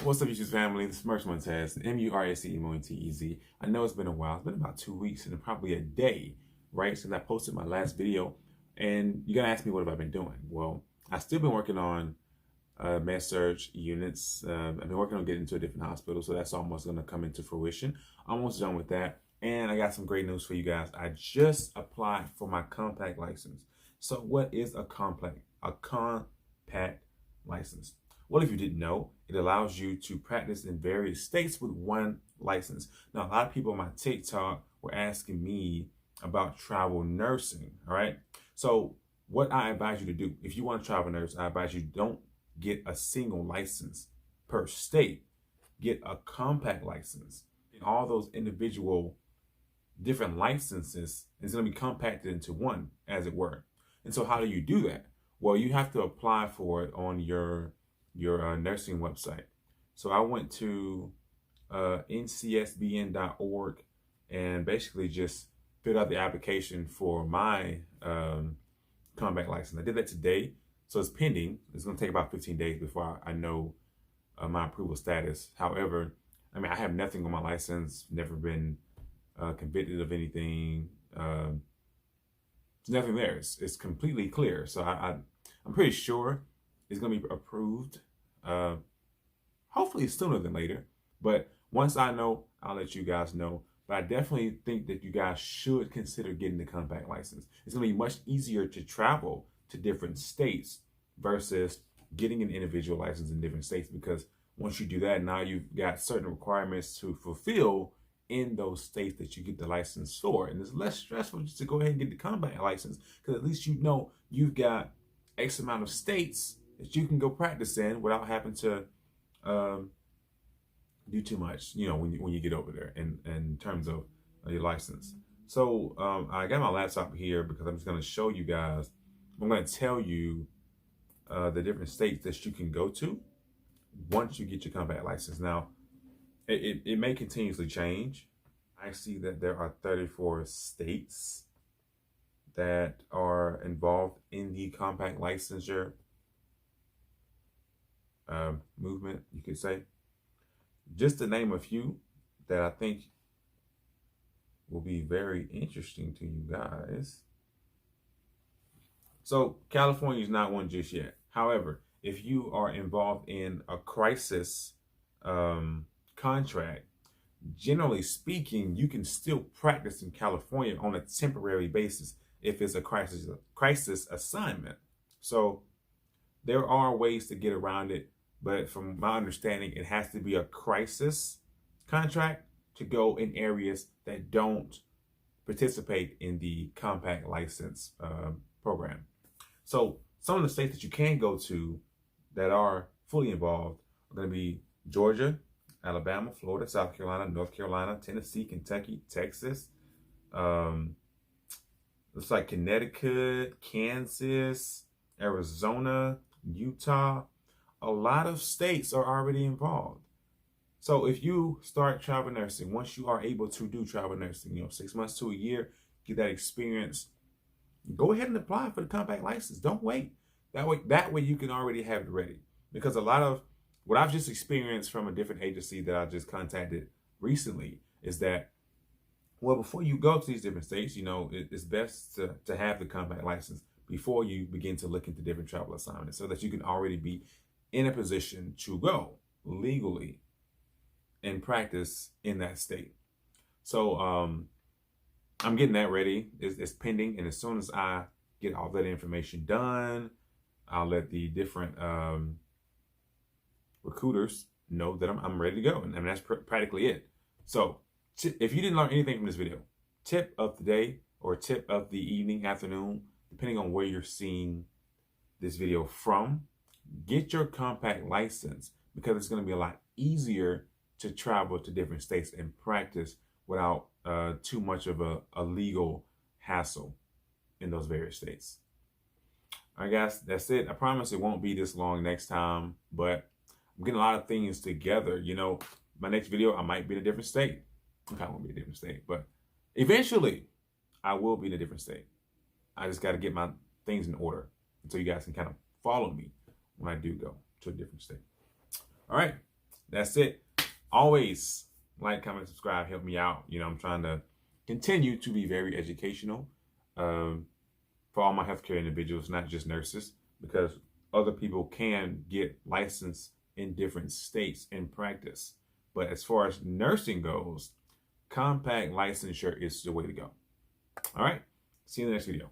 What's up, YouTube family? This is Merch Montez, M-U-R-S-E-M-O-N-T-E-Z. I know it's been a while. It's been about 2 weeks and probably a day, right, since I posted my last video. And you're going to ask me, what have I been doing? Well, I've still been working on med surg units. I've been working on getting into a different hospital, so that's almost going to come into fruition. Almost done with that. And I got some great news for you guys. I just applied for my compact license. So what is a compact license? Well, if you didn't know, it allows you to practice in various states with one license. Now, a lot of people on my TikTok were asking me about travel nursing, all right? So what I advise you to do, if you want to travel nurse, I advise you don't get a single license per state. Get a compact license. And all those individual different licenses is going to be compacted into one, as it were. And so how do you do that? Well, you have to apply for it on your nursing website. So I went to ncsbn.org and basically just filled out the application for my compact license. I did that today, so it's pending. It's going to take about 15 days before I know my approval status. However, I mean, I have nothing on my license, never been convicted of anything. There's nothing there. It's completely clear. So I'm pretty sure it's going to be approved. Hopefully sooner than later. But once I know, I'll let you guys know. But I definitely think that you guys should consider getting the compact license. It's going to be much easier to travel to different states versus getting an individual license in different states, because once you do that, now you've got certain requirements to fulfill in those states that you get the license for. And it's less stressful just to go ahead and get the compact license, because at least you know you've got X amount of states that you can go practice in without having to do too much, you know, when you get over there in terms of your license. So I got my laptop here because I'm just going to show you guys. I'm going to tell you the different states that you can go to once you get your compact license. Now, it may continuously change. I see that there are 34 states that are involved in the compact licensure movement, you could say. Just to name a few that I think will be very interesting to you guys. So California is not one just yet. However, if you are involved in a crisis contract, generally speaking, you can still practice in California on a temporary basis if it's a crisis assignment. So there are ways to get around it, but from my understanding, it has to be a crisis contract to go in areas that don't participate in the compact license program. So some of the states that you can go to that are fully involved are going to be Georgia, Alabama, Florida, South Carolina, North Carolina, Tennessee, Kentucky, Texas. Looks like Connecticut, Kansas, Arizona, Utah. A lot of states are already involved. So if you start travel nursing, once you are able to do travel nursing, 6 months to a year, get that experience, go ahead and apply for the compact license. Don't wait. That way you can already have it ready. Because a lot of what I've just experienced from a different agency that I just contacted recently is that, well, before you go to these different states, it's best to have the compact license before you begin to look into different travel assignments, so that you can already be in a position to go legally and practice in that state. So I'm getting that ready. It's pending. And as soon as I get all that information done, I'll let the different recruiters know that I'm ready to go. And that's practically it. So if you didn't learn anything from this video, tip of the day or tip of the evening, afternoon, depending on where you're seeing this video from, get your compact license, because it's going to be a lot easier to travel to different states and practice without too much of a legal hassle in those various states. All right, guys, that's it. I promise it won't be this long next time, but I'm getting a lot of things together. My next video, I might be in a different state. Okay, I won't be in a different state, but eventually I will be in a different state. I just got to get my things in order so you guys can kind of follow me when I do go to a different state. All right. That's it. Always like, comment, subscribe, help me out. I'm trying to continue to be very educational for all my healthcare individuals, not just nurses, because other people can get licensed in different states in practice. But as far as nursing goes, compact licensure is the way to go. All right. See you in the next video.